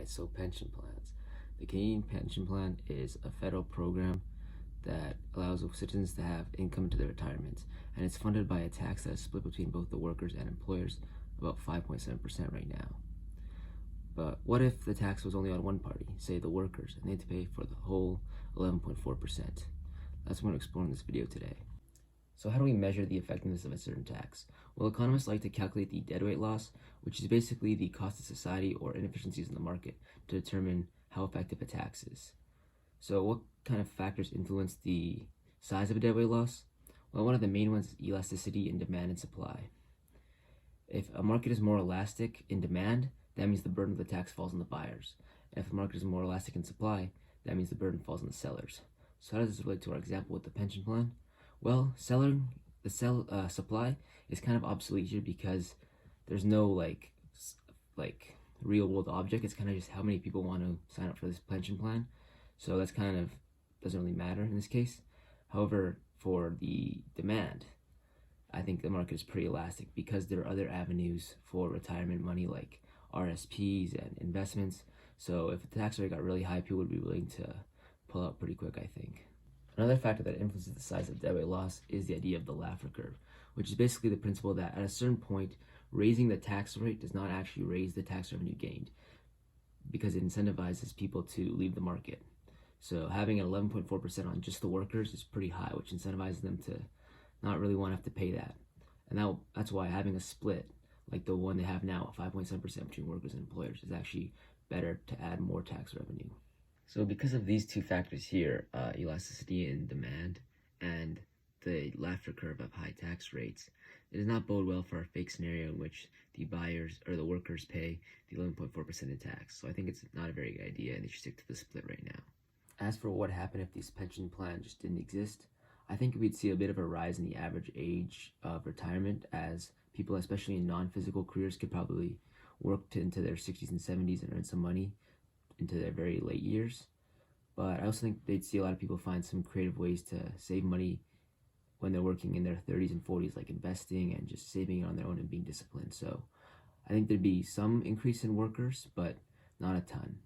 Alright, so pension plans. The Canadian Pension Plan is a federal program that allows citizens to have income into their retirement, and it's funded by a tax that is split between both the workers and employers, about 5.7% right now. But what if the tax was only on one party, say the workers, and they had to pay for the whole 11.4%? That's what we're going to explore in this video today. So how do we measure the effectiveness of a certain tax? Well, economists like to calculate the deadweight loss, which is basically the cost to society or inefficiencies in the market, to determine how effective a tax is. So what kind of factors influence the size of a deadweight loss? Well, one of the main ones is elasticity in demand and supply. If a market is more elastic in demand, that means the burden of the tax falls on the buyers. And if the market is more elastic in supply, that means the burden falls on the sellers. So how does this relate to our example with the pension plan? Well, supply is kind of obsolete here because there's no like real world object. It's kind of just how many people want to sign up for this pension plan. So that's kind of doesn't really matter in this case. However, for the demand, I think the market is pretty elastic because there are other avenues for retirement money like RSPs and investments. So if the tax rate got really high, people would be willing to pull out pretty quick, I think. Another factor that influences the size of deadweight loss is the idea of the Laffer curve, which is basically the principle that at a certain point, raising the tax rate does not actually raise the tax revenue gained because it incentivizes people to leave the market. So having an 11.4% on just the workers is pretty high, which incentivizes them to not really want to have to pay that. And that's why having a split, like the one they have now, 5.7% between workers and employers, is actually better to add more tax revenue. So because of these two factors here, elasticity in demand and the Laffer curve of high tax rates, it does not bode well for a fake scenario in which the buyers or the workers pay the 11.4% in tax. So I think it's not a very good idea and they should stick to the split right now. As for what happened if this pension plan just didn't exist, I think we'd see a bit of a rise in the average age of retirement as people, especially in non-physical careers, could probably work into their 60s and 70s and earn some money into their very late years. But I also think they'd see a lot of people find some creative ways to save money when they're working in their 30s and 40s, like investing and just saving on their own and being disciplined. So I think there'd be some increase in workers, but not a ton.